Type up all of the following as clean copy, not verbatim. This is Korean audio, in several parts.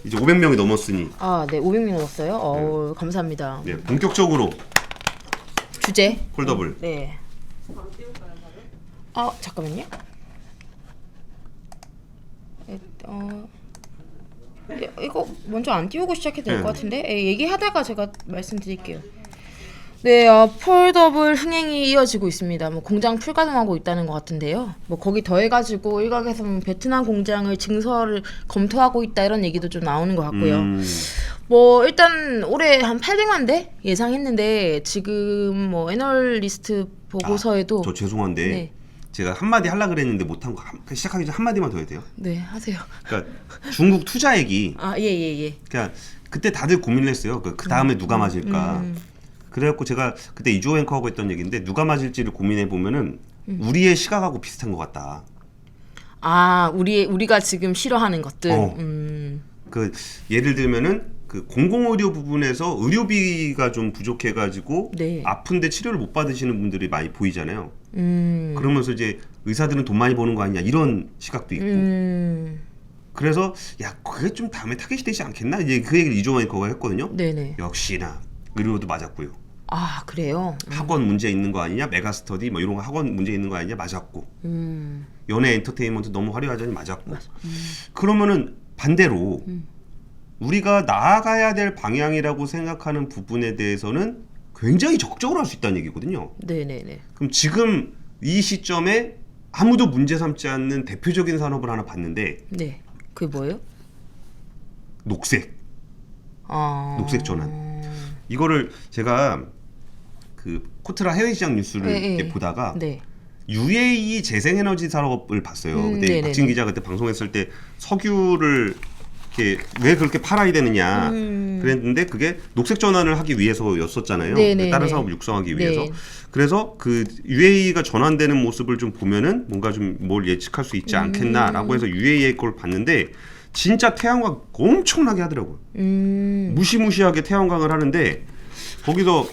이제 500명이 넘었으니. 아, 네, 500명 넘었어요. 감사합니다. 네, 본격적으로 주제 폴더블. 네. 잠깐만요. 이거 먼저 안 띄우고 시작해도 될 것 같은데 얘기하다가 제가 말씀드릴게요. 네, 폴더블 흥행이 이어지고 있습니다. 뭐 공장 풀가동하고 있다는 것 같은데요. 뭐 거기 더해가지고 일각에서 베트남 공장을 증설을 검토하고 있다 이런 얘기도 좀 나오는 것 같고요. 뭐 일단 올해 한 800만 대 예상했는데 지금 뭐 애널리스트 보고서에도 저 죄송한데 네. 제가 한마디 하려고 그랬는데 못한 거 시작하기 전에 한마디만 더 해야 돼요. 네, 하세요. 그러니까 중국 투자액이 예. 그러니까 그때 다들 고민을 했어요. 그 다음에 누가 맞을까. 그래갖고 제가 그때 이주호 앵커하고 했던 얘기인데 누가 맞을지를 고민해 보면은 우리의 시각하고 비슷한 것 같다. 우리가 지금 싫어하는 것들. 그 예를 들면은 그 공공의료 부분에서 의료비가 좀 부족해가지고 네. 아픈데 치료를 못 받으시는 분들이 많이 보이잖아요. 그러면서 이제 의사들은 돈 많이 버는 거 아니냐 이런 시각도 있고. 그래서 야 그게 좀 다음에 타겟이 되지 않겠나 이제 그 얘기를 이주호 앵커가 했거든요. 네네. 역시나 의료도 맞았고요. 그래요? 학원 문제 있는 거 아니냐, 메가스터디 뭐 이런 거 학원 문제 있는 거 아니냐 맞았고, 연예 엔터테인먼트 너무 화려하자니 맞았고. 그러면은 반대로 우리가 나아가야 될 방향이라고 생각하는 부분에 대해서는 굉장히 적극적으로 할 수 있다는 얘기거든요. 네네네. 그럼 지금 이 시점에 아무도 문제 삼지 않는 대표적인 산업을 하나 봤는데, 네. 그게 뭐예요? 녹색 전환. 이거를 제가 그 코트라 해외 시장 뉴스를 이렇게 보다가 네. UAE 재생에너지 산업을 봤어요. 그때 네네네. 박진 기자 그때 방송했을 때 석유를 이렇게 왜 그렇게 팔아야 되느냐 그랬는데 그게 녹색 전환을 하기 위해서였었잖아요. 네네네. 다른 사업을 육성하기 위해서. 네. 그래서 그 UAE가 전환되는 모습을 좀 보면은 뭔가 좀 뭘 예측할 수 있지 않겠나라고 해서 UAE 걸 봤는데 진짜 태양광 엄청나게 하더라고요. 무시무시하게 태양광을 하는데 거기서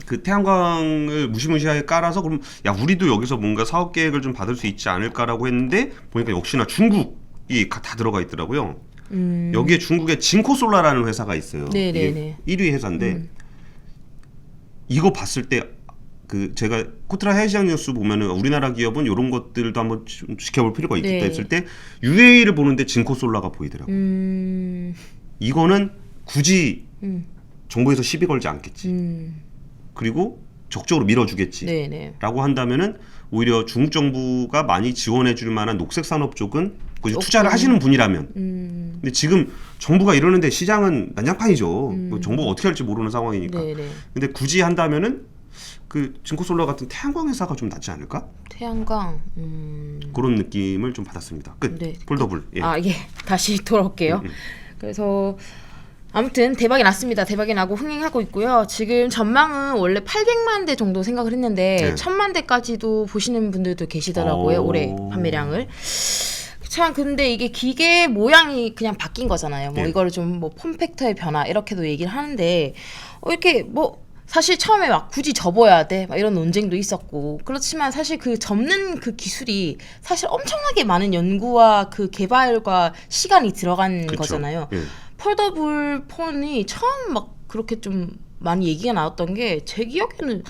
그 태양광을 무시무시하게 깔아서 그럼 야 우리도 여기서 뭔가 사업 계획을 좀 받을 수 있지 않을까라고 했는데 보니까 역시나 중국이 다 들어가 있더라고요. 여기에 중국의 진코솔라라는 회사가 있어요. 네네네. 이게 1위 회사인데 이거 봤을 때 그 제가 코트라 해외시장 뉴스 보면은 우리나라 기업은 이런 것들도 한번 좀 지켜볼 필요가 있겠다 네. 했을 때 UAE를 보는데 진코솔라가 보이더라고요. 이거는 굳이 정부에서 시비 걸지 않겠지. 그리고 적극적으로 밀어주겠지. 네네. 라고 한다면은 오히려 중국 정부가 많이 지원해줄 만한 녹색 산업 쪽은 투자를 하시는 분이라면. 근데 지금 정부가 이러는데 시장은 난장판이죠. 뭐 정부가 어떻게 할지 모르는 상황이니까. 네네. 근데 굳이 한다면은 그 진코솔라 같은 태양광 회사가 좀 낫지 않을까? 태양광. 그런 느낌을 좀 받았습니다. 끝. 네. 폴더블. 예. 다시 돌아올게요. 그래서 아무튼 대박이 났습니다. 대박이 나고 흥행하고 있고요. 지금 전망은 원래 800만 대 정도 생각을 했는데 네. 1000만 대까지도 보시는 분들도 계시더라고요. 올해 판매량을. 참 근데 이게 기계 모양이 그냥 바뀐 거잖아요. 뭐 네. 이거를 좀 뭐 폼팩터의 변화 이렇게도 얘기를 하는데 이렇게 뭐 사실 처음에 막 굳이 접어야 돼 막 이런 논쟁도 있었고 그렇지만 사실 그 접는 그 기술이 사실 엄청나게 많은 연구와 그 개발과 시간이 들어간 그쵸. 거잖아요. 예. 폴더블 폰이 처음 막 그렇게 좀 많이 얘기가 나왔던 게 제 기억에는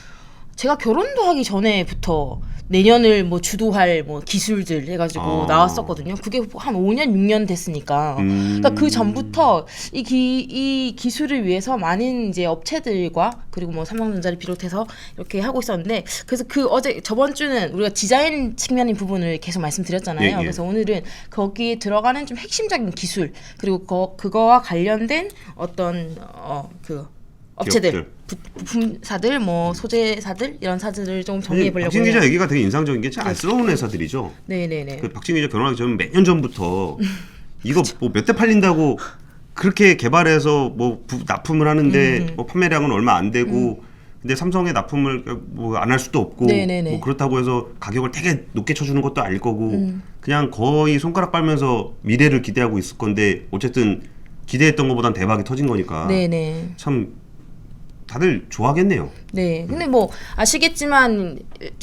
제가 결혼도 하기 전에부터 내년을 뭐 주도할 뭐 기술들 해가지고 나왔었거든요. 그게 한 5년 6년 됐으니까. 그러니까 그 전부터 이 기술을 위해서 많은 이제 업체들과 그리고 뭐 삼성전자를 비롯해서 이렇게 하고 있었는데 그래서 저번 주는 우리가 디자인 측면인 부분을 계속 말씀드렸잖아요. 예, 예. 그래서 오늘은 거기에 들어가는 좀 핵심적인 기술 그리고 그거와 관련된 어떤 그 업체들, 기업들. 부품사들, 뭐 소재사들 이런 사들을 좀 정리해 보려고 박진 해요. 기자 얘기가 되게 인상적인 게 참 안쓰러운 회사들이죠. 네네네. 그 박진 기자 결혼하기 전 몇 년 전부터 이거 뭐 몇 대 팔린다고 그렇게 개발해서 뭐 납품을 하는데 뭐 판매량은 얼마 안 되고 근데 삼성의 납품을 뭐 안 할 수도 없고 네네네. 뭐 그렇다고 해서 가격을 되게 높게 쳐주는 것도 아닐 거고 그냥 거의 손가락 빨면서 미래를 기대하고 있을 건데 어쨌든 기대했던 것보단 대박이 터진 거니까 네네. 참 다들 좋아하겠네요. 네. 근데 뭐 아시겠지만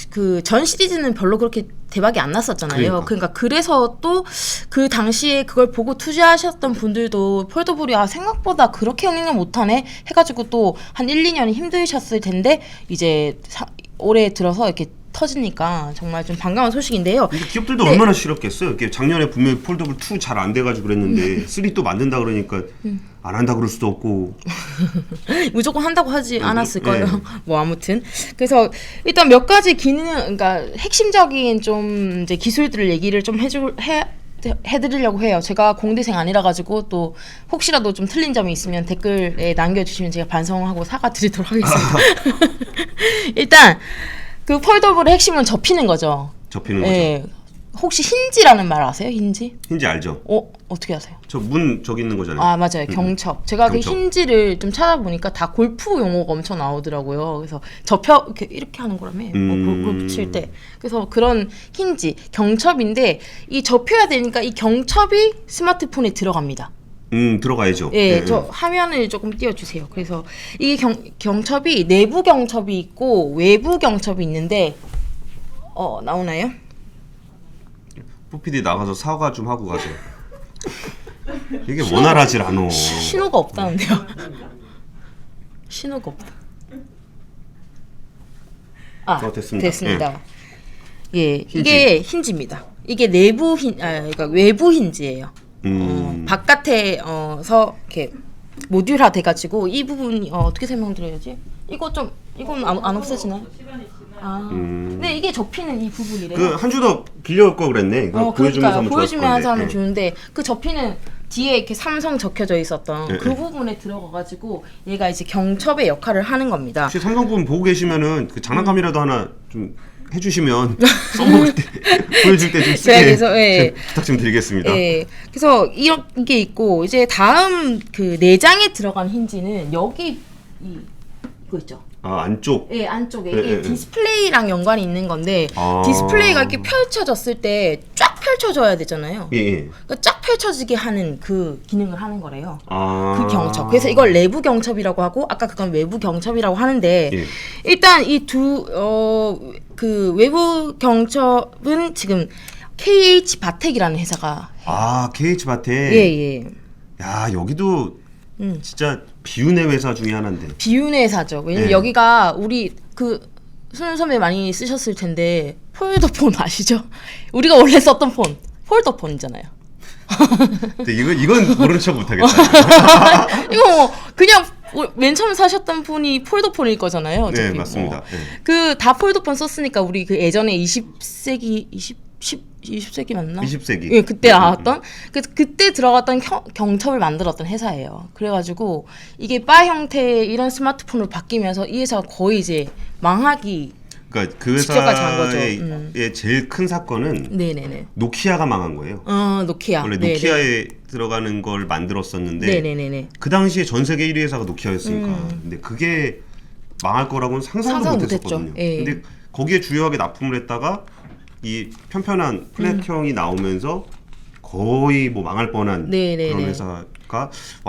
그 전 시리즈는 별로 그렇게 대박이 안 났었잖아요. 그러니까 그래서 또 그 당시에 그걸 보고 투자하셨던 분들도 폴더블이 생각보다 그렇게 흥행을 못하네 해가지고 또 한 1, 2년이 힘드셨을 텐데 이제 올해 들어서 이렇게 터지니까 정말 좀 반가운 소식인데요. 근데 기업들도 얼마나 싫었겠어요. 이렇게 작년에 분명히 폴더블 2 잘 안 돼가지고 그랬는데 3 또 만든다 그러니까 안 한다 그럴 수도 없고 무조건 한다고 하지 않았을 거예요. 뭐 아무튼 그래서 일단 몇 가지 기능, 그러니까 핵심적인 좀 이제 기술들을 얘기를 좀 해드리려고 해요. 제가 공대생 아니라 가지고 또 혹시라도 좀 틀린 점이 있으면 댓글에 남겨주시면 제가 반성하고 사과드리도록 하겠습니다. 일단 그 폴더블의 핵심은 접히는 거죠. 접히는 거죠. 네. 혹시 힌지라는 말 아세요? 힌지? 힌지 알죠? 어떻게 아세요? 저 문 저기 있는 거잖아요. 아 맞아요. 경첩. 제가 경첩. 그 힌지를 좀 찾아보니까 다 골프 용어가 엄청 나오더라고요. 그래서 이렇게 하는 거라며. 골프 칠 때. 그래서 그런 힌지, 경첩인데 이 접혀야 되니까 이 경첩이 스마트폰에 들어갑니다. 들어가야죠. 예, 저 화면을 조금 띄워주세요. 그래서 이게 경첩이 내부 경첩이 있고 외부 경첩이 있는데 나오나요? 뽀피디 나가서 사과 좀 하고 가세요. 이게 원활하질 않어. 신호가 없다는데요. 신호가 없다. 됐습니다. 됐습니다. 예, 이게 힌지입니다. 이게 그러니까 외부 힌지예요. 바깥에서 이렇게 모듈화 돼가지고 이 부분이 어떻게 설명드려야지? 이건 안 없어지나요? 근데 이게 접히는 이 부분이래요. 그 한 주 더 빌려올 거 그랬네. 보여주면서 한번 보여주면서 하면 좋은데 그 접히는 뒤에 이렇게 삼성 적혀져 있었던 그 부분에 들어가가지고 얘가 이제 경첩의 역할을 하는 겁니다. 혹시 삼성 부분 보고 계시면은 그 장난감이라도 하나 좀 해주시면 써먹을 때 보여줄 때 좀 쓰게 부탁 좀 드리겠습니다. 예. 그래서 이게 있고 이제 다음 그 내장에 들어간 힌지는 여기 이거 있죠. 안쪽. 예, 안쪽에 이게 디스플레이랑 연관이 있는 건데 디스플레이가 이렇게 펼쳐졌을 때 쫙 펼쳐져야 되잖아요. 그러니까 쫙 펼쳐지게 하는 그 기능을 하는 거래요. 그 경첩. 그래서 이걸 내부 경첩이라고 하고 아까 그건 외부 경첩이라고 하는데 일단 이 그 외부 경첩은 지금 KH 바텍이라는 회사가 해요. KH 바텍. 예. 야, 여기도 진짜 비운의 회사 중에 하나인데. 비운의 회사죠. 왜냐면 여기가 우리 수능 선배 많이 쓰셨을 텐데 폴더폰 아시죠? 우리가 원래 썼던 폰 폴더폰이잖아요. 근데 이건 모른 척 못하겠다. 이거 뭐 그냥 맨 처음 사셨던 폰이 폴더폰일 거잖아요. 어차피. 네, 맞습니다. 그 다 폴더폰 썼으니까 우리 그 예전에 20세기 맞나? 20세기. 예, 그때 나왔던 그때 들어갔던 경첩을 만들었던 회사예요. 그래가지고 이게 바 형태의 이런 스마트폰으로 바뀌면서 이 회사가 거의 이제 망하기. 그러니까 그 직전까지 간 거죠. 회사의 제일 큰 사건은 네네네. 노키아가 망한 거예요. 노키아. 원래 노키아에 들어가는 걸 만들었었는데 네네네네. 그 당시에 전 세계 1위 회사가 노키아였으니까. 근데 그게 망할 거라고는 상상도 못했었거든요. 근데 거기에 주요하게 납품을 했다가 이 편편한 플랫형이 나오면서 거의 뭐 망할 뻔한 그런 회사가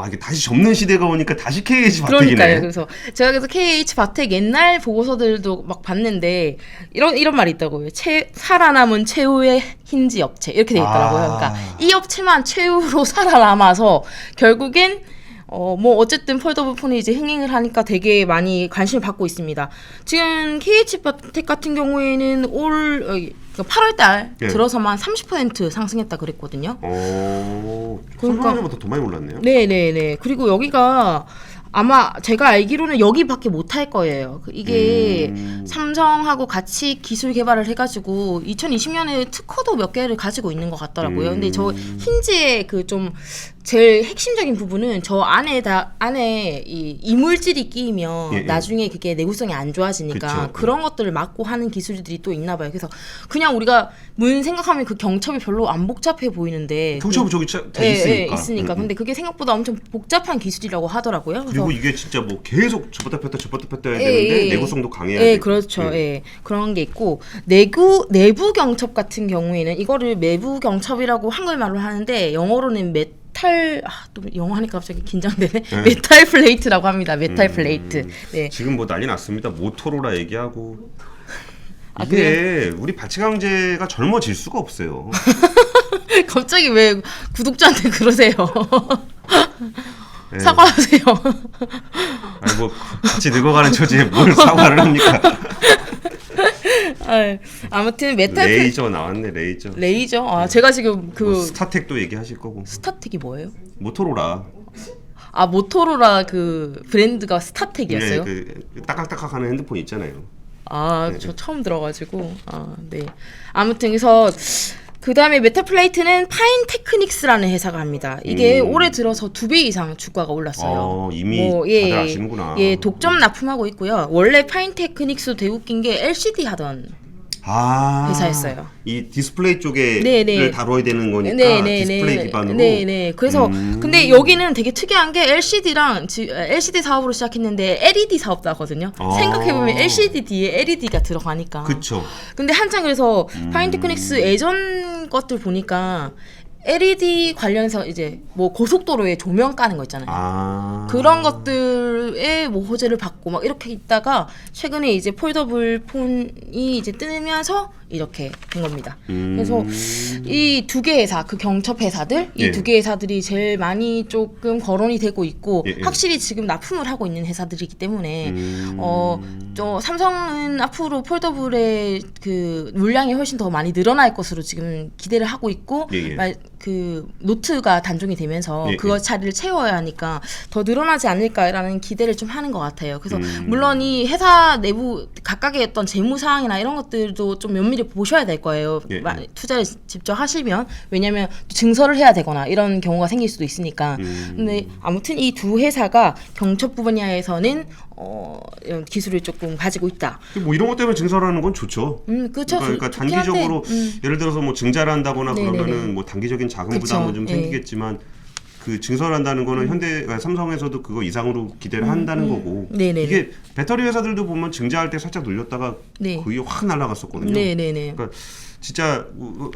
이게 다시 접는 시대가 오니까 다시 KH 바텍이네. 그러니까요. 그래서 제가 그래서 KH 바텍 옛날 보고서들도 막 봤는데 이런 말이 있다고요. 살아남은 최후의 힌지 업체 이렇게 돼 있더라고요. 그러니까 이 업체만 최후로 살아남아서 결국엔 뭐 어쨌든 폴더블 폰이 이제 흥행을 하니까 되게 많이 관심을 받고 있습니다. 지금 KH 바텍 같은 경우에는 올 8월달 들어서만 30% 상승했다 그랬거든요. 설명하자마자 더 많이 올랐네요. 네네네. 그리고 여기가 아마 제가 알기로는 여기밖에 못 할 거예요. 이게 삼성하고 같이 기술 개발을 해가지고 2020년에 특허도 몇 개를 가지고 있는 것 같더라고요. 근데 저 힌지의 그 좀 제일 핵심적인 부분은 저 안에 이 이물질이 끼이면 나중에 그게 내구성이 안 좋아지니까 그런 것들을 막고 하는 기술들이 또 있나 봐요. 그래서 그냥 우리가 문 생각하면 그 경첩이 별로 안 복잡해 보이는데 경첩은 저기 있으니까. 있으니까. 근데 그게 생각보다 엄청 복잡한 기술이라고 하더라고요. 그리고 이게 진짜 뭐 계속 접었다 폈다 해야 되는데 내구성도 강해야 되고. 그렇죠. 그런 게 있고 내부 경첩 같은 경우에는 이거를 내부 경첩이라고 한글말로 하는데 영어로는 또 영어 하니까 갑자기 긴장되네. 메탈 플레이트라고 합니다. 메탈 플레이트. 네. 지금 뭐 난리 났습니다. 모토로라 얘기하고. 아, 이게 우리 바치강제가 젊어질 수가 없어요. 갑자기 왜 구독자한테 그러세요? 네. 사과하세요. 아니 뭐 같이 늙어가는 처지에 뭘 사과를 합니까? 아무튼 메탈 레이저 나왔네 레이저. 레이저? 아 제가 지금 그 뭐 스타텍도 얘기하실 거고. 스타텍이 뭐예요? 모토로라. 아 모토로라 그 브랜드가 스타텍이었어요? 네, 그 따깍따깍하는 핸드폰 있잖아요. 아, 저 처음 들어가지고 네. 아무튼 그래서 그 다음에 메타플레이트는 파인테크닉스라는 회사가 합니다. 이게 올해 들어서 2배 이상 주가가 올랐어요. 이미 다들 아시는구나. 예, 독점 납품하고 있고요. 원래 파인테크닉스도 되게 웃긴 게 LCD 하던 회사였어요. 이 디스플레이 쪽에 를 다뤄야 되는 거니까 디스플레이 기반으로. 네네. 그래서 근데 여기는 되게 특이한 게 LCD 사업으로 시작했는데 LED 사업도 하거든요. 생각해보면 LCD 뒤에 LED가 들어가니까. 그렇죠. 근데 한창 그래서 파인테크닉스 예전 것들 보니까 LED 관련해서 이제 뭐 고속도로에 조명 까는 거 있잖아요. 그런 것들에 뭐 호재를 받고 막 이렇게 있다가 최근에 이제 폴더블 폰이 이제 뜨면서 이렇게 된 겁니다. 그래서 이 두 개 회사, 그 경첩 회사들, 이 두 개 회사들이 제일 많이 조금 거론이 되고 있고 확실히 지금 납품을 하고 있는 회사들이기 때문에 삼성은 앞으로 폴더블의 그 물량이 훨씬 더 많이 늘어날 것으로 지금 기대를 하고 있고 그 노트가 단종이 되면서 그거 자리를 채워야 하니까 더 늘어나지 않을까라는 기대를 좀 하는 것 같아요. 그래서 물론 이 회사 내부 각각의 어떤 재무 사항이나 이런 것들도 좀 면밀히 보셔야 될 거예요. 투자를 직접 하시면 왜냐하면 증설을 해야 되거나 이런 경우가 생길 수도 있으니까. 근데 아무튼 이 두 회사가 경첩 분야에서는 이런 기술을 조금 가지고 있다. 뭐 이런 것 때문에 증설하는 건 좋죠. 그렇죠. 그러니까 단기적으로 예를 들어서 뭐 증자를 한다거나 그러면은 뭐 단기적인 자금 부담은 좀 생기겠지만 그 증설한다는 거는 삼성에서도 그거 이상으로 기대를 한다는 거고. 이게 배터리 회사들도 보면 증자할 때 살짝 눌렸다가 거의 확 날아갔었거든요. 그러니까 진짜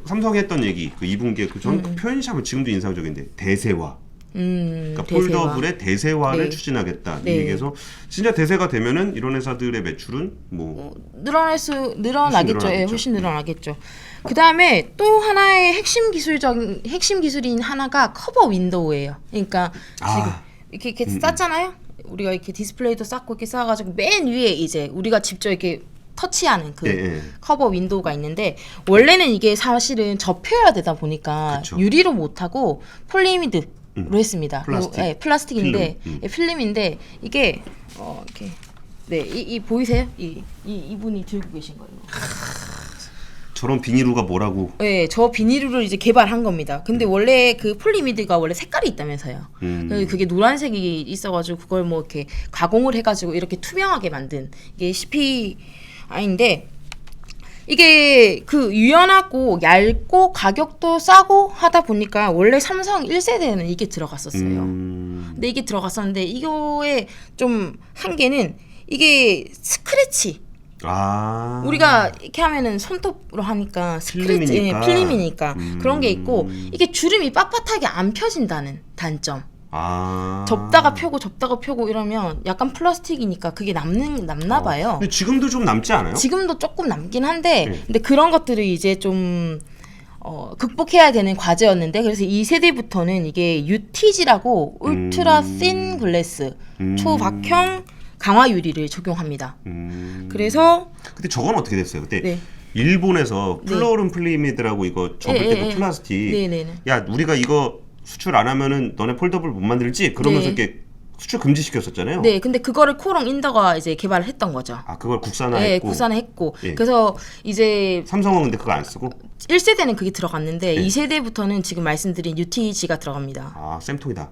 삼성이 했던 얘기 그 2분기에 저는 그 표현이 참 지금도 인상적인데 대세화. 그러니까 폴더블의 대세화를 추진하겠다. 이 얘기해서 진짜 대세가 되면은 이런 회사들의 매출은 뭐 늘어나겠죠. 훨씬 늘어나겠죠. 그 다음에 또 하나의 핵심 기술인 하나가 커버 윈도우예요. 그러니까 지금 이렇게 쌓잖아요. 우리가 이렇게 디스플레이도 쌓고 이렇게 쌓아가지고 맨 위에 이제 우리가 직접 이렇게 터치하는 그 커버 윈도우가 있는데 원래는 이게 사실은 접혀야 되다 보니까 유리로 못하고 폴리미드 로 했습니다. 플라스틱인데 필름인데 이게 이렇게 이 보이세요? 이분이 들고 계신 거예요. 저런 비닐루가 뭐라고? 네, 저 비닐루를 이제 개발한 겁니다. 근데 원래 그 폴리미드가 원래 색깔이 있다면서요. 그게 노란색이 있어가지고 그걸 뭐 이렇게 가공을 해가지고 이렇게 투명하게 만든 이게 CPI인데. 이게 그 유연하고 얇고 가격도 싸고 하다 보니까 원래 삼성 1세대에는 이게 들어갔었어요. 근데 이게 들어갔었는데 이거의 좀 한계는 이게 스크래치. 우리가 이렇게 하면은 손톱으로 하니까 스크래치, 필름이니까 그런 게 있고 이게 주름이 빳빳하게 안 펴진다는 단점. 접다가 펴고 이러면 약간 플라스틱이니까 그게 남나 봐요. 근데 지금도 좀 남지 않아요? 지금도 조금 남긴 한데 근데 그런 것들을 이제 좀 극복해야 되는 과제였는데 그래서 2세대부터는 이게 UTG라고 울트라 씬 글래스 초박형 강화 유리를 적용합니다. 그래서 근데 저건 어떻게 됐어요? 그때 일본에서 플로름 플리미드라고 이거 접을 때 그 플라스틱 야 우리가 이거 수출 안 하면은 너네 폴더블 못 만들지? 그러면서 이렇게 수출 금지시켰었잖아요. 네, 근데 그거를 코롱 인더가 이제 개발을 했던 거죠. 그걸 국산화했고. 네, 국산화했고. 그래서 이제 삼성은 근데 그거 안 쓰고? 1세대는 그게 들어갔는데 2세대부터는 지금 말씀드린 UTG가 들어갑니다. 쌤통이다.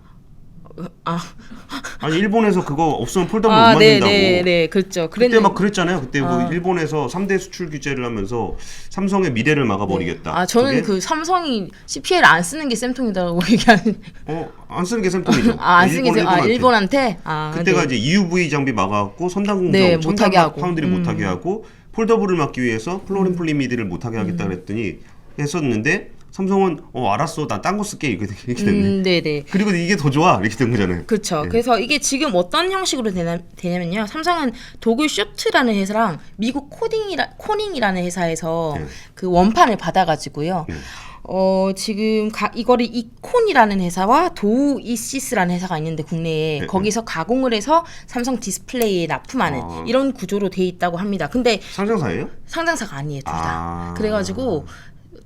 아니 일본에서 그거 없으면 폴더블 못 만든다고. 네, 그렇죠. 그때 막 그랬잖아요. 그때 뭐 일본에서 3대 수출 규제를 하면서 삼성의 미래를 막아버리겠다. 저는 그 삼성이 CPL 안 쓰는 게 쌤통이다고 얘기하는. 안 쓰는 게 쌤통이죠. 안 쓰는 게 일본한테. 그때가 이제 EUV 장비 막아갖고 선단 공정, 못하게 하고, 파운드리 못하게 하고 폴더블을 막기 위해서 플로린 플리미드를 못하게 하겠다 그랬더니 했었는데. 삼성은 알았어, 나 딴 거 쓸게 이렇게 됐네. 네네. 그리고 이게 더 좋아 이렇게 된 거잖아요. 그렇죠. 네. 그래서 이게 지금 어떤 형식으로 되냐면요. 삼성은 도글 쇼트라는 회사랑 미국 코닝이라는 회사에서 네. 그 원판을 받아가지고요. 네. 지금 이거를 이콘이라는 회사와 도우 이시스라는 회사가 있는데 국내에 네. 거기서 가공을 해서 삼성 디스플레이에 납품하는 이런 구조로 돼 있다고 합니다. 근데 상장사예요? 상장사가 아니에요, 둘 다. 아. 그래가지고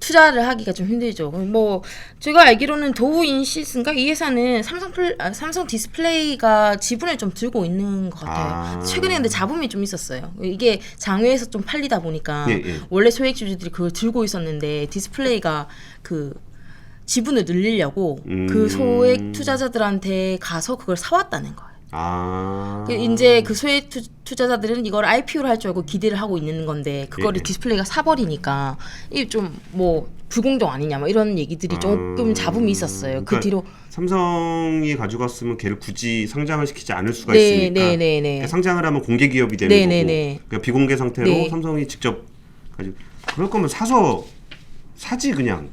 투자를 하기가 좀 힘들죠. 뭐 제가 알기로는 도우 인시스인가 이 회사는 삼성 디스플레이가 지분을 좀 들고 있는 것 같아요. 아. 최근에 근데 잡음이 좀 있었어요. 이게 장외에서 좀 팔리다 보니까 예, 예. 원래 소액주주들이 그걸 들고 있었는데 디스플레이가 그 지분을 늘리려고 그 소액 투자자들한테 가서 그걸 사왔다는 거예요. 아. 이제 그 소액 투자자들은 이걸 IPO를 할 줄 알고 기대를 하고 있는 건데 그거를 예. 디스플레이가 사버리니까 이게 좀 뭐 불공정 아니냐 뭐 이런 얘기들이 조금 잡음이 있었어요. 그 그러니까 뒤로 삼성이 가져갔으면 걔를 굳이 상장을 시키지 않을 수가 네, 있으니까 네, 네, 네. 그러니까 상장을 하면 공개 기업이 되는 네, 거고 네, 네. 그러니까 비공개 상태로 네. 삼성이 직접 가지고 그럴 거면 사지 그냥.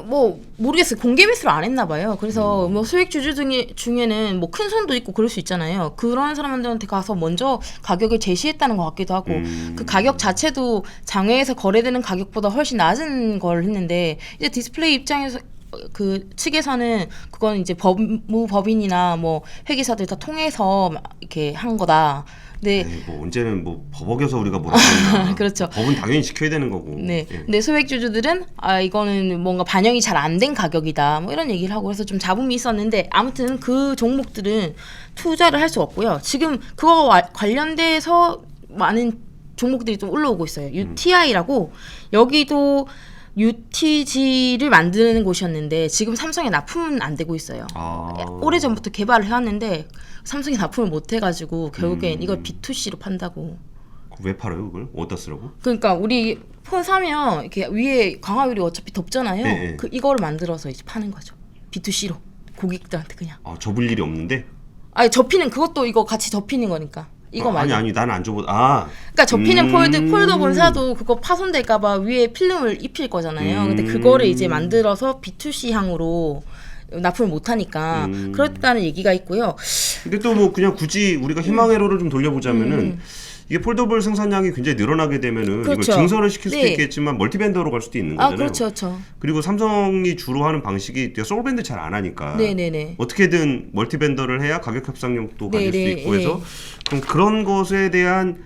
뭐 모르겠어요. 공개 매수를 안 했나 봐요. 그래서 뭐 소액 주주 중에는 뭐 큰 손도 있고 그럴 수 있잖아요. 그런 사람들한테 가서 먼저 가격을 제시했다는 것 같기도 하고 그 가격 자체도 장외에서 거래되는 가격보다 훨씬 낮은 걸 했는데 이제 디스플레이 입장에서 그 측에서는 그건 이제 법무법인이나 뭐 회계사들 다 통해서 이렇게 한 거다. 네. 에이, 뭐 언제는 뭐 버벅여서 우리가 뭐라 그러나 그렇죠. 법은 당연히 지켜야 되는 거고. 네. 예. 근데 소액주주들은 이거는 뭔가 반영이 잘 안 된 가격이다. 뭐 이런 얘기를 하고 그래서 좀 잡음이 있었는데 아무튼 그 종목들은 투자를 할 수 없고요. 지금 그거와 관련돼서 많은 종목들이 좀 올라오고 있어요. UTI라고 여기도 UTG를 만드는 곳이었는데 지금 삼성에 납품은 안 되고 있어요. 오래전부터 개발을 해왔는데 삼성이 납품을 못 해가지고 결국엔 이걸 B2C로 판다고. 왜 팔아요 그걸? 어디다 쓰라고? 그러니까 우리 폰 사면 이렇게 위에 광화유리 어차피 덮잖아요. 네, 네. 이거를 만들어서 이제 파는 거죠. B2C로 고객들한테 그냥. 접을 일이 없는데? 아니 접히는 그것도 이거 같이 접히는 거니까. 이거 말고. 아니 나는 안 접어. 그러니까 접히는 폴더 본사도 그거 파손될까봐 위에 필름을 입힐 거잖아요. 근데 그거를 이제 만들어서 B2C 향으로 납품을 못 하니까 그렇다는 얘기가 있고요. 근데 또 뭐 그냥 굳이 우리가 희망회로를 좀 돌려보자면은 이게 폴더블 생산량이 굉장히 늘어나게 되면은 그렇죠. 이걸 증설을 시킬 수도 네. 있겠지만 멀티밴더로 갈 수도 있는 거잖아요. 그렇죠, 그렇죠. 그리고 삼성이 주로 하는 방식이 솔밴드 잘 안 하니까 네네네. 어떻게든 멀티밴더를 해야 가격 협상력도 가질 수 네네, 있고 해서 그럼 그런 것에 대한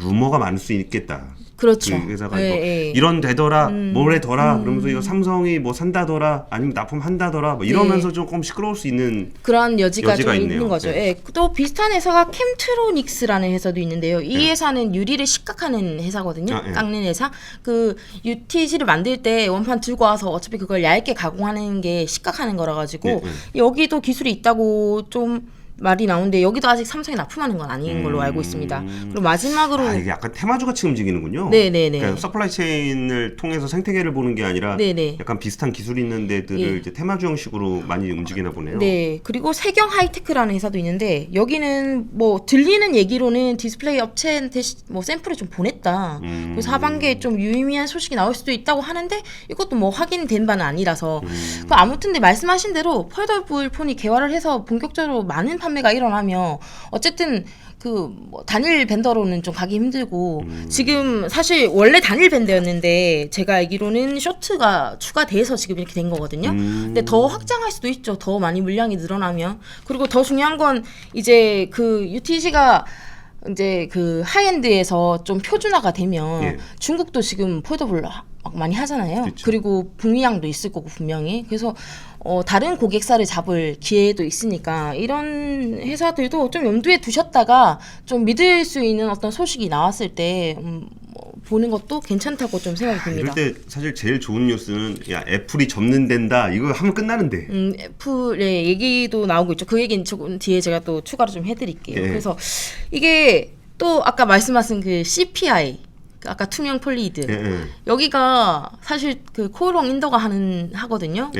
루머가 많을 수 있겠다. 그렇죠. 그 회사가 예, 예. 이런 되더라, 뭐래더라, 그러면서 이거 삼성이 뭐 산다더라, 아니면 납품한다더라, 뭐 이러면서 조금 시끄러울 수 있는 그런 여지가 좀 있네요. 있는 거죠. 네. 예. 또 비슷한 회사가 캠트로닉스라는 회사도 있는데요. 이 회사는 유리를 식각하는 회사거든요. 예. 깎는 회사. 그 UTG를 만들 때 원판 들고 와서 어차피 그걸 얇게 가공하는 게 식각하는 거라 가지고 여기도 기술이 있다고 좀 말이 나오는데 여기도 아직 삼성이 납품하는 건 아닌 걸로 알고 있습니다. 그리고 마지막으로 이게 약간 테마주 같이 움직이는군요. 네네네. 그러니까 서플라이 체인을 통해서 생태계를 보는 게 아니라 네네. 약간 비슷한 기술이 있는 데들을 이제 테마주 형식으로 많이 움직이나 보네요. 네. 그리고 세경 하이테크라는 회사도 있는데 여기는 뭐 들리는 얘기로는 디스플레이 업체한테 뭐 샘플을 좀 보냈다. 그래서 하반기에 좀 유의미한 소식이 나올 수도 있다고 하는데 이것도 뭐 확인된 바는 아니라서 아무튼 근데 말씀하신 대로 폴더블 폰이 개발을 해서 본격적으로 많은 판매가 일어나며 어쨌든 그 뭐 단일 벤더로는 좀 가기 힘들고 지금 사실 원래 단일 벤더였는데 제가 알기로는 쇼트가 추가돼서 지금 이렇게 된 거거든요. 근데 더 확장할 수도 있죠. 더 많이 물량이 늘어나면. 그리고 더 중요한 건 이제 그 UTG가 이제 그 하이엔드에서 좀 표준화가 되면 중국도 지금 폴더블 막 많이 하잖아요. 그렇죠. 그리고 북미향도 있을 거고 분명히. 그래서 다른 고객사를 잡을 기회도 있으니까 이런 회사들도 좀 염두에 두셨다가 좀 믿을 수 있는 어떤 소식이 나왔을 때 뭐 보는 것도 괜찮다고 좀 생각이 듭니다. 이럴 때 사실 제일 좋은 뉴스는 야 애플이 접는댄다 이거 하면 끝나는데. 애플의 얘기도 나오고 있죠. 그 얘기는 조금 뒤에 제가 또 추가로 좀 해드릴게요. 예. 그래서 이게 또 아까 말씀하신 그 CPI 아까 투명 폴리드 여기가 사실 그 코오롱 인더가 하거든요.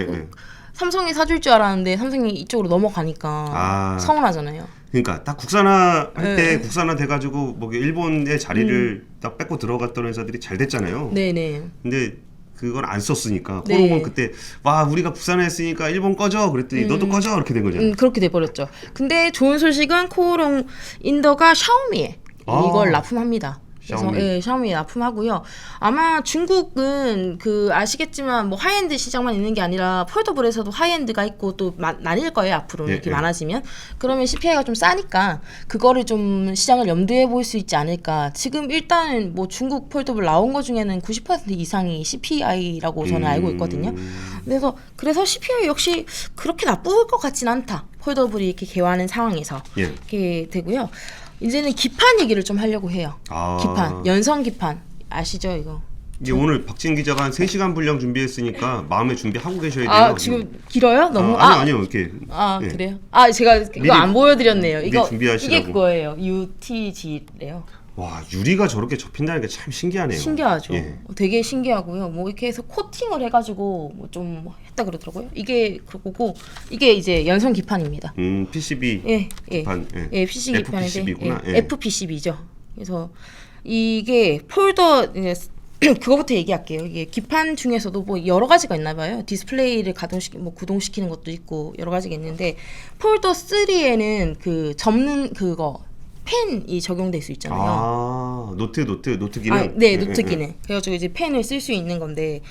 삼성이 사줄 줄 알았는데 삼성이 이쪽으로 넘어가니까 서운하잖아요. 그러니까 딱 국산화 할 때 국산화 돼가지고 뭐 일본의 자리를 딱 뺏고 들어갔던 회사들이 잘 됐잖아요. 네네. 근데 그걸 안 썼으니까 네. 호롱은 그때 와 우리가 부산에 했으니까 일본 꺼져 그랬더니 너도 꺼져 이렇게 된 거잖아요. 그렇게 돼버렸죠. 근데 좋은 소식은 코오롱 인더가 샤오미에 이걸 납품합니다. 그래서 샤오미. 예, 샤오미에 납품하고요. 아마 중국은 그 아시겠지만 뭐 하이엔드 시장만 있는 게 아니라 폴더블에서도 하이엔드가 있고 또 나뉠 거예요 앞으로 예, 이렇게 예. 많아지면. 그러면 CPI가 좀 싸니까 그거를 좀 시장을 염두에 볼 수 있지 않을까. 지금 일단은 뭐 중국 폴더블 나온 거 중에는 90% 이상이 CPI라고 저는 알고 있거든요. 그래서 CPI 역시 그렇게 나쁠 것 같진 않다. 폴더블이 이렇게 개화하는 상황에서 예. 이렇게 되고요. 이제는 기판 얘기를 좀 하려고 해요. 아. 기판, 연성 기판 아시죠 이거? 이제 오늘 박진 기자가 한 3시간 분량 준비했으니까 마음에 준비하고 계셔야 돼요. 아 지금 길어요? 너무 아니요 이렇게. 예. 그래요? 아 제가 미리- 이거 안 보여드렸네요. 이거 준비하시라고. 이게 그거예요. UTG래요. 와 유리가 저렇게 접힌다는 게 참 신기하네요. 신기하죠. 예. 되게 신기하고요. 뭐 이렇게 해서 코팅을 해가지고 뭐 좀 했다 그러더라고요. 이게 그거고 이게 이제 연성 기판입니다. PCB 예, 예. 기판. 예, PC 기판인데 FPCB구나. 예, FPCB죠. 그래서 이게 폴더 이제 그거부터 얘기할게요. 이게 기판 중에서도 뭐 여러 가지가 있나 봐요. 디스플레이를 뭐 구동시키는 것도 있고 여러 가지가 있는데 폴더 3에는 그 접는 그거 펜이 적용될 수 있잖아요. 아 노트 기능. 네, 노트 기능. 그래가지고 이제 펜을 쓸 수 있는 건데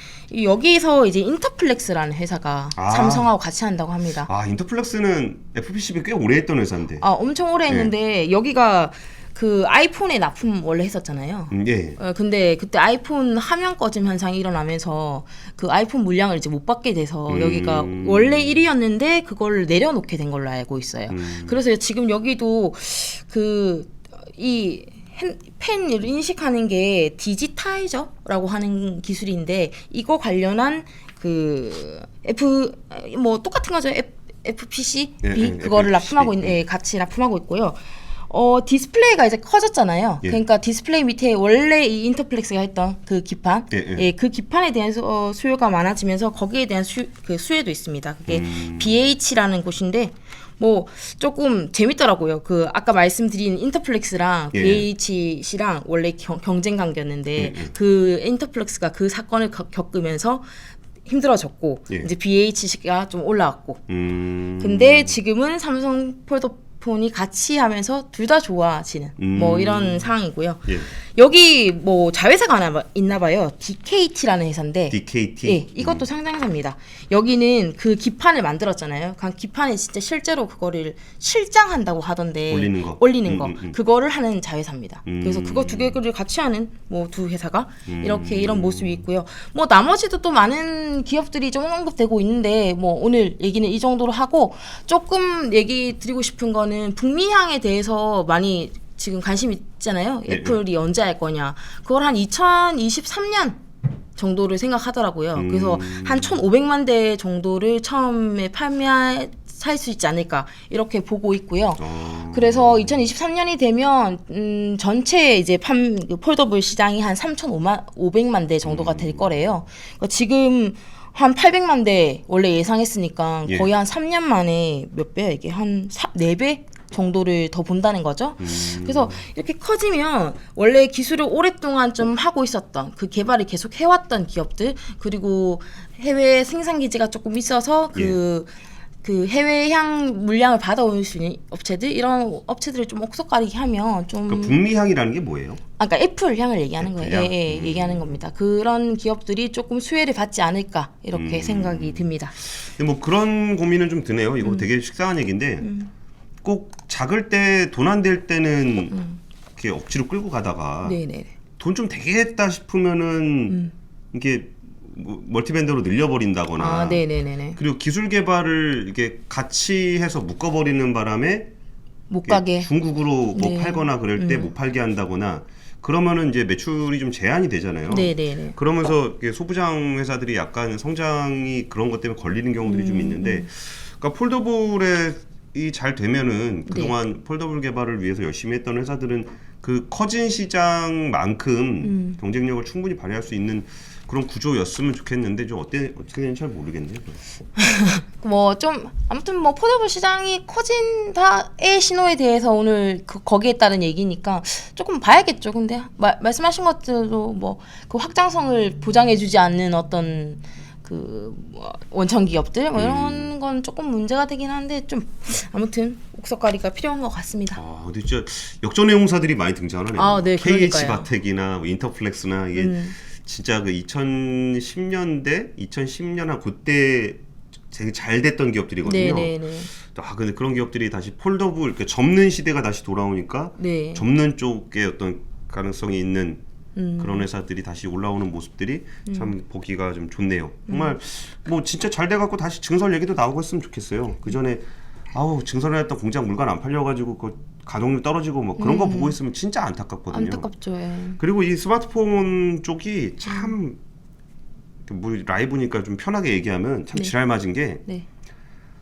여기서 이제 인터플렉스라는 회사가 삼성하고 같이 한다고 합니다. 아 인터플렉스는 FPCB 꽤 오래 했던 회사인데. 엄청 오래 했는데 여기가 그 아이폰에 납품 원래 했었잖아요. 예. 근데 그때 아이폰 화면 꺼짐 현상이 일어나면서 그 아이폰 물량을 이제 못 받게 돼서 여기가 원래 1위였는데 그걸 내려놓게 된 걸로 알고 있어요. 그래서 지금 여기도 그 이 펜을 인식하는 게 디지타이저라고 하는 기술인데 이거 관련한 그 뭐 똑같은 거죠. FPCB 그거를 FPCB. 납품하고 같이 납품하고 있고요. 디스플레이가 이제 커졌잖아요. 예. 그러니까 디스플레이 밑에 원래 이 인터플렉스가 했던 그 기판, 예. 그 기판에 대한 수요가 많아지면서 거기에 대한 그 수혜도 있습니다. 그게 BH라는 곳인데 뭐 조금 재밌더라고요. 그 아까 말씀드린 인터플렉스랑 예. BHC랑 원래 경쟁 관계였는데 그 인터플렉스가 그 사건을 겪으면서 힘들어졌고 예. 이제 BHC가 좀 올라왔고 근데 지금은 삼성 폴더폰이 같이 하면서 둘 다 좋아지는 뭐 이런 상황이고요. 예. 여기 뭐 자회사가 있나 봐요. DKT라는 회사인데 DKT. 예, 이것도 상장사입니다. 여기는 그 기판을 만들었잖아요. 그 기판에 진짜 실제로 그거를 실장한다고 하던데 올리는 거. 그거를 하는 자회사입니다. 그래서 그거 두 개를 같이 하는 뭐 두 회사가 이런 모습이 있고요. 뭐 나머지도 또 많은 기업들이 좀 언급되고 있는데 뭐 오늘 얘기는 이 정도로 하고 조금 얘기 드리고 싶은 거는 북미향에 대해서 많이 지금 관심 있잖아요. 예, 애플이 언제 할 거냐. 그걸 한 2023년 정도를 생각하더라고요. 그래서 한 1,500만 대 정도를 처음에 판매할 수 있지 않을까 이렇게 보고 있고요. 그래서 2023년이 되면 전체 이제 폴더블 시장이 한 3,500만 대 정도가 될 거래요. 그러니까 지금 한 800만 대 원래 예상했으니까 예. 거의 한 3년 만에 몇 배야 이게 한 4배 정도를 더 본다는 거죠. 그래서 이렇게 커지면 원래 기술을 오랫동안 좀 하고 있었던 그 개발을 계속 해왔던 기업들 그리고 해외 생산 기지가 조금 있어서 그 해외향 물량을 받아올 수 있는 업체들 이런 업체들을 좀 옥석가리게 하면 좀 그 북미향이라는 게 뭐예요? 그러니까 애플 향을 얘기하는 거예요. 애플향? 예, 얘기하는 겁니다. 그런 기업들이 조금 수혜를 받지 않을까 이렇게 생각이 듭니다. 근데 뭐 그런 고민은 좀 드네요. 이거 되게 식상한 얘기인데 꼭 작을 때 돈 안 될 때는 이렇게 억지로 끌고 가다가 네네. 돈 좀 되겠다 싶으면은 이게 뭐 멀티밴드로 늘려버린다거나 네네네네. 그리고 기술 개발을 이게 같이 해서 묶어버리는 바람에 못 가게. 중국으로 뭐 네. 팔거나 그럴 때 못 팔게 한다거나 그러면은 이제 매출이 좀 제한이 되잖아요. 네네네. 그러면서 이게 소부장 회사들이 약간 성장이 그런 것 때문에 걸리는 경우들이 좀 있는데, 그러니까 폴더블에 이 잘 되면은 그동안 폴더블 개발을 위해서 열심히 했던 회사들은 그 커진 시장만큼 경쟁력을 충분히 발휘할 수 있는 그런 구조였으면 좋겠는데 좀 어떻게 되는지 잘 모르겠네요. 뭐 좀 아무튼 뭐 폴더블 시장이 커진다의 신호에 대해서 오늘 거기에 따른 얘기니까 조금 봐야겠죠. 근데 말씀하신 것들도 뭐 그 확장성을 보장해주지 않는 어떤 뭐 원천 기업들 뭐 이런 건 조금 문제가 되긴 한데 좀 아무튼 옥석가리가 필요한 것 같습니다. 아, 근데 진짜 역전의 용사들이 많이 등장하네요. 아, 네, KH 그러니까요. 바텍이나 뭐 인터플렉스나 이게 진짜 그 2010년대, 2010년 한 그때 되게 잘 됐던 기업들이거든요. 네네네. 아, 근데 그런 기업들이 다시 폴더블 이렇게 접는 시대가 다시 돌아오니까 네. 접는 쪽에 어떤 가능성이 있는 그런 회사들이 다시 올라오는 모습들이 참 보기가 좀 좋네요. 정말 뭐 진짜 잘 돼갖고 다시 증설 얘기도 나오고 했으면 좋겠어요. 그 전에 증설해놨던 공장 물건 안 팔려가지고 그 가동률 떨어지고 뭐 그런 거 보고 있으면 진짜 안타깝거든요. 안타깝죠. 예. 그리고 이 스마트폰 쪽이 참 뭐 라이브니까 좀 편하게 얘기하면 참 네. 지랄 맞은 게 네.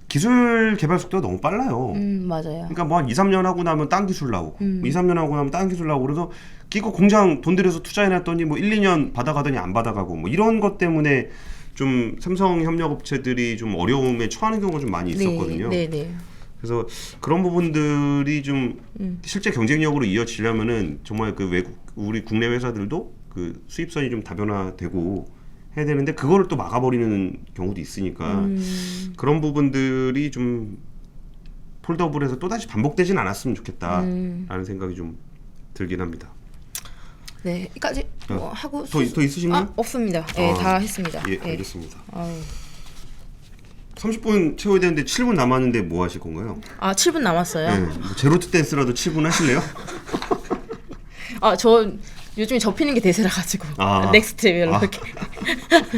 기술 개발 속도가 너무 빨라요. 맞아요. 그러니까 뭐 한 2, 3년 하고 나면 딴 기술 나오고 2, 3년 하고 나면 딴 기술 나오고 그래서 끼고 공장 돈 들여서 투자해놨더니 뭐 1, 2년 받아가더니 안 받아가고 뭐 이런 것 때문에 좀 삼성 협력업체들이 좀 어려움에 처하는 경우가 좀 많이 있었거든요. 네, 네. 그래서 그런 부분들이 좀 실제 경쟁력으로 이어지려면은 정말 그 우리 국내 회사들도 그 수입선이 좀 다변화되고 해야 되는데 그거를 또 막아버리는 경우도 있으니까 그런 부분들이 좀 폴더블에서 또다시 반복되진 않았으면 좋겠다라는 생각이 좀 들긴 합니다. 네, 여기까지 뭐 하고 더 있으신가요? 없습니다. 네, 다 했습니다. 예, 예. 알겠습니다. 아유. 30분 채워야 되는데 7분 남았는데 뭐 하실 건가요? 7분 남았어요. 네, 뭐 제로투 댄스라도 7분 하실래요? 저 요즘에 접히는 게 대세라 가지고 넥스트 레벨로 이렇게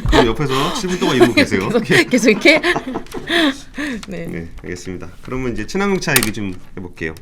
그럼 옆에서 7분 동안 이러고 계세요. 계속 이렇게. 네, 알겠습니다. 그러면 이제 친환경차 얘기 좀 해볼게요.